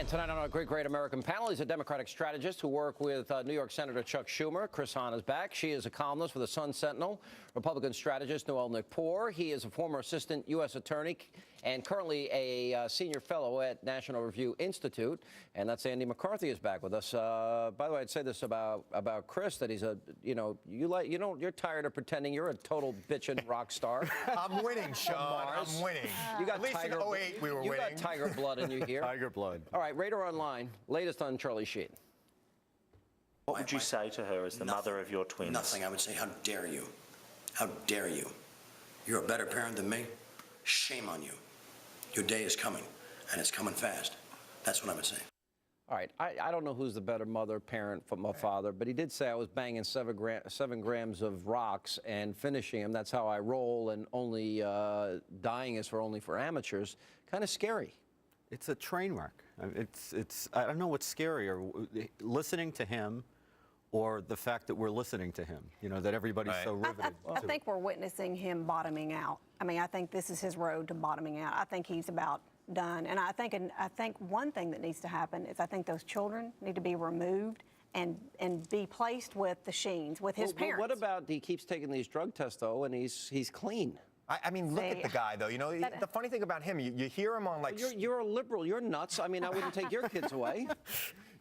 And tonight on our Great American panel, he's a Democratic strategist who worked with New York Senator Chuck Schumer. Chris Hahn is back. She is a columnist for the Sun Sentinel. Republican strategist Noel Nickpour. He is a former assistant U.S. attorney and currently a senior fellow at National Review Institute. And that's Andy McCarthy is back with us. By the way, I'd say this about Chris, that he's you're tired of pretending you're a total bitchin' rock star. I'm winning, Sean. I'm winning. You got At least tiger, in 08 we were you winning. got tiger blood in you here. Tiger blood. All right, Radar Online, latest on Charlie Sheen. What would you say to her as the mother of your twins? Nothing. I would say, how dare you? How dare you? You're a better parent than me? Shame on you. Your day is coming, and it's coming fast. That's what I would say. All right, I don't know who's the better mother, parent, from my father, but he did say I was banging 7 grams of rocks and finishing them. That's how I roll, and only dying is only for amateurs. Kind of scary. It's a train wreck. I don't know what's scarier, listening to him or the fact that we're listening to him, you know, that everybody's so riveted. I think we're witnessing him bottoming out. I mean, I think this is his road to bottoming out. I think he's about done. And I think one thing that needs to happen is I think those children need to be removed and be placed with the Sheens, with his parents. What about he keeps taking these drug tests, though, and he's clean? I mean, look at the guy, though. You know, the funny thing about him, you hear him on, like... You're a liberal. You're nuts. I mean, I wouldn't take your kids away.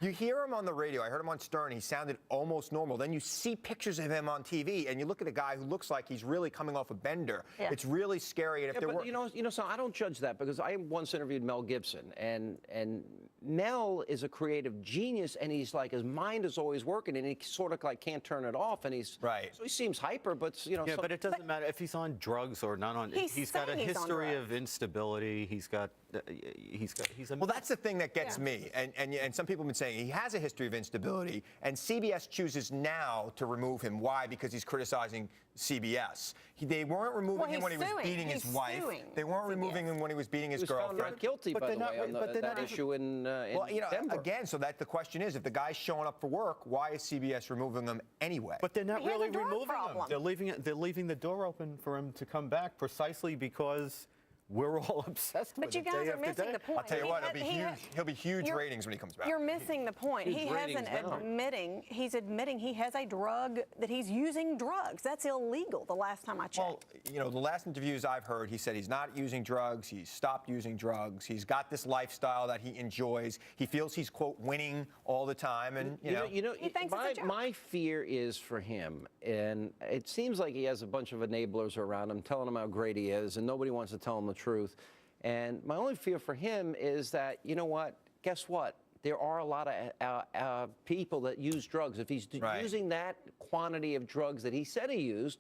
You hear him on the radio. I heard him on Stern. He sounded almost normal. Then you see pictures of him on TV, and you look at a guy who looks like he's really coming off a bender. Yeah. It's really scary. And if there were... you know, so I don't judge that, because I once interviewed Mel Gibson, and Mel is a creative genius, and he's like, his mind is always working, and he sort of like can't turn it off, and he's right. So he seems hyper, but you know. Yeah, but it doesn't matter if he's on drugs or not on. He's got a history of instability. He's a. Well, that's the thing that gets me, and some people have been saying he has a history of instability, and CBS chooses now to remove him. Why? Because he's criticizing CBS. They weren't removing him when he was beating his wife. They weren't removing him when he was beating his girlfriend. He was found not guilty, by the way, on that issue in well, you know, Denver. Again, so that the question is, if the guy's showing up for work, why is CBS removing him anyway? But they're not really removing him. They're leaving the door open for him to come back precisely because we're all obsessed with him. But you guys are missing the point. I'll tell you what, he'll be huge ratings when he comes back. You're missing the point. He's admitting he has a drug, that he's using drugs. That's illegal the last time I checked. Well, you know, the last interviews I've heard, he said he's not using drugs. He's stopped using drugs. He's got this lifestyle that he enjoys. He feels he's, quote, winning all the time. And, you know he thinks it's a joke. My fear is for him, and it seems like he has a bunch of enablers around him telling him how great he is, and nobody wants to tell him the truth. And my only fear for him is that, you know what, guess what? There are a lot of people that use drugs. If he's using that quantity of drugs that he said he used,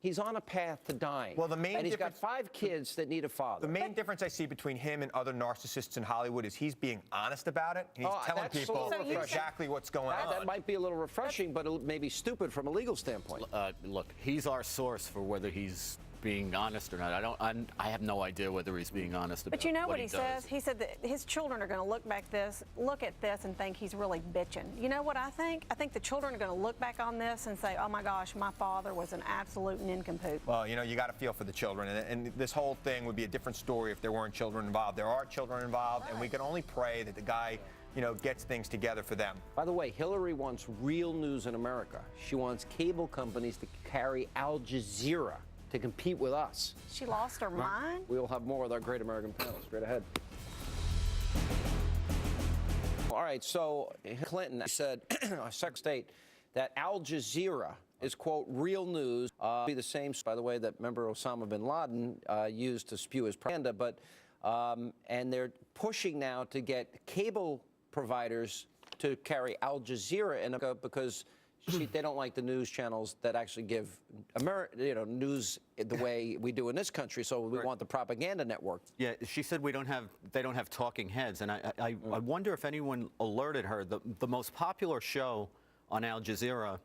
he's on a path to dying. Well, and he's got 5 kids that need a father. The main difference I see between him and other narcissists in Hollywood is he's being honest about it. He's telling people exactly what's going on. That might be a little refreshing, but it may be stupid from a legal standpoint. Look, he's our source for whether he's being honest or not. I have no idea whether he's being honest about it. But you know what he says? He said that his children are going to look at this and think he's really bitching. You know what I think? I think the children are going to look back on this and say, oh my gosh, my father was an absolute nincompoop. Well, you know, you got to feel for the children. And this whole thing would be a different story if there weren't children involved. There are children involved, and we can only pray that the guy, you know, gets things together for them. By the way, Hillary wants real news in America. She wants cable companies to carry Al Jazeera to compete with us. She lost her mind? We will have more with our Great American panel straight ahead. All right, so Clinton said, our Secretary of State, that Al Jazeera is, quote, real news. Be the same, by the way, that member Osama bin Laden used to spew his propaganda, but, and they're pushing now to get cable providers to carry Al Jazeera in America because they don't like the news channels that actually give news the way we do in this country. So we want the propaganda network. Yeah, she said they don't have talking heads, and I wonder if anyone alerted her. The most popular show on Al Jazeera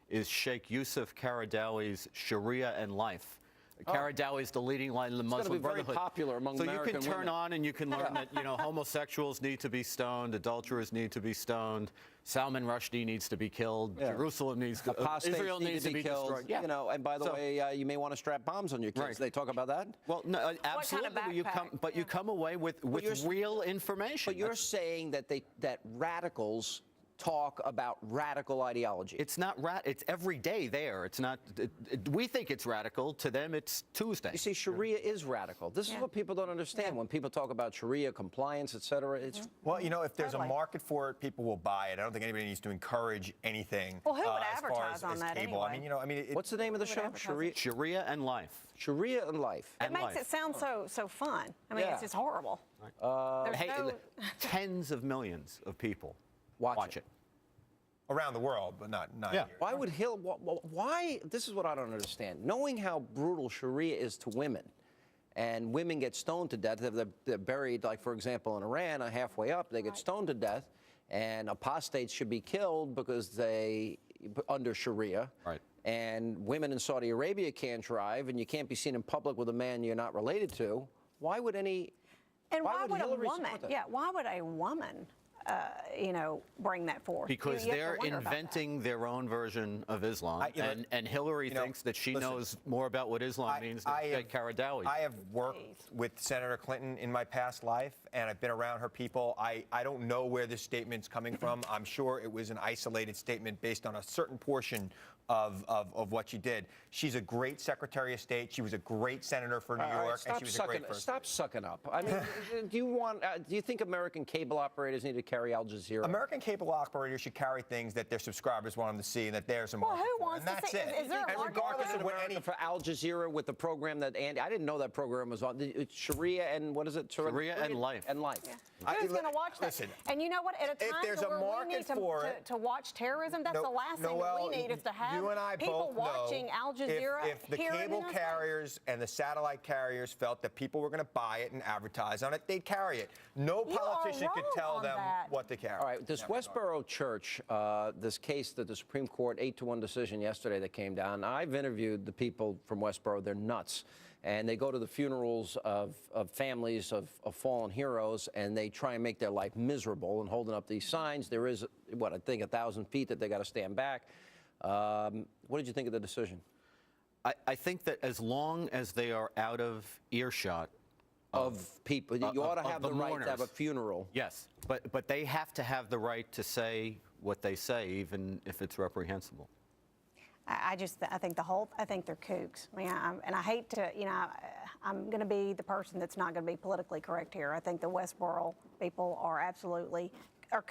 is Sheikh Yusuf Qaradawi's Sharia and Life. Karadowi is the leading light in the Muslim gonna be very Brotherhood. popular among American So you can turn women. on and you can learn that homosexuals need to be stoned, adulterers need to be stoned, Salman Rushdie needs to be killed, Jerusalem needs to Apostates Israel need needs to be killed. destroyed. Yeah. You know, and by the So- way, you may want to strap bombs on your kids. Right. They talk about that. Well, no, absolutely. You come, backpack? but you come away with you're- real information. But you're That's- saying that radicals talk about radical ideology. It's not it's every day there. It's not. We think it's radical. To them, it's Tuesday. You see, Sharia is radical. This is what people don't understand. When people talk about Sharia compliance, et cetera, it's Well, you know, if there's Totally. a market for it, people will buy it. I don't think anybody needs to encourage anything. Well, who would as far advertise as, on as that cable. I anyway? mean, you know, I mean, what's the name of the Who would show? advertise Sharia, Sharia and life. Sharia and Life. It And makes life. it sound so fun. I mean, Yeah. it's just horrible. There's Hey, no, tens of millions of people Watch it. around the world, but not Yeah. here. Why would why? This is what I don't understand. Knowing how brutal Sharia is to women, and women get stoned to death, they're buried, like, for example, in Iran, halfway up, they get stoned to death, and apostates should be killed because they, under Sharia. Right. And women in Saudi Arabia can't drive, and you can't be seen in public with a man you're not related to. Why would any? and why would a Hillary woman? support that? Yeah, why would a woman? Bring that forth. Because You have to they're wonder about that. inventing their own version of Islam, You know, and Hillary you know, thinks that she listen, knows more about what Islam means than Sheikh Karadowi. I have worked with Senator Clinton in my past life, and I've been around her people. I don't know where this statement's coming from. I'm sure it was an isolated statement based on a certain portion of what she did. She's a great Secretary of State. She was a great senator for New All right, York, and she was a great person. Stop sucking up. I mean, do you think American cable operators need to carry Al Jazeera? American cable operators should carry things that their subscribers want them to see and that there's a market who for. wants And to that's see- it. is there a and market regardless for of what any for Al Jazeera with the program that Andy, I didn't know that program was on. It's Sharia and what is it? Sharia and Life. And Life. Who's going to watch that? listen, And you know what? At a if time there's a where we market need for it- to watch terrorism, that's No- the last thing Noelle, that we need is to have you and I people both watching know Al Jazeera if the here in the cable United States. carriers and the satellite carriers felt that people were going to buy it and advertise on it, they'd carry it. No You are politician could wrong tell on them that. what to carry. All right, this Westboro Church, this case that the Supreme Court 8-1 decision yesterday that came down. I've interviewed the people from Westboro. They're nuts. And they go to the funerals of families of fallen heroes, and they try and make their life miserable and holding up these signs. There is, I think 1,000 feet that they got to stand back. What did you think of the decision? I think that as long as they are out of earshot Of people, you ought to of have the the right to have a mourners. funeral. yes, but they have to have the right to say what they say, even if it's reprehensible. I think I think they're kooks. I mean, and I hate to, I'm going to be the person that's not going to be politically correct here. I think the Westboro people are absolutely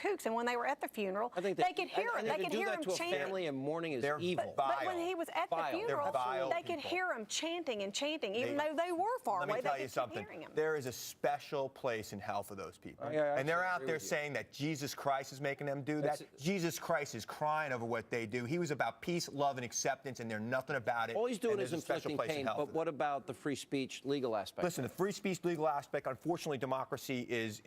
kooks, and when they were at the funeral, I think they could hear and it. They to could do hear that him to a chanting. family in mourning is They're evil. vile. But when he was at the Vile. funeral, They're vile they could people. hear him chanting and chanting, even though they were far Let away. me tell they you could keep something. hearing him. There is a special place in hell for those people. Yeah, I and they're actually out agree there with you. saying that Jesus Christ is making them do that. Jesus Christ is crying over what they do. He was about peace, love, and acceptance, and they're nothing about it. All he's doing and is there's a special inflicting place in pain. hell But for what them. about the free speech legal aspect? Listen, the free speech legal aspect, unfortunately, democracy is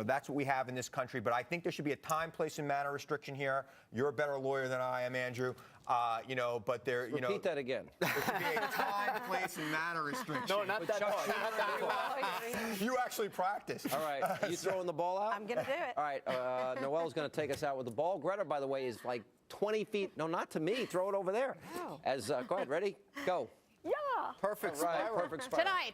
that's what we have in this country. But I think there should be a time, place, and manner restriction here. You're a better lawyer than I am, Andrew. But there, Repeat that again. there should be a time, place, and manner restriction. No, not that part. Not that part. You actually practice. All right, you throwing the ball out? I'm going to do it. All right, Noelle's going to take us out with the ball. Greta, by the way, is like 20 feet. No, not to me. Throw it over there. Oh. Go ahead. Ready? Go. Yeah. Perfect. All right, spiral. perfect spiral. Tonight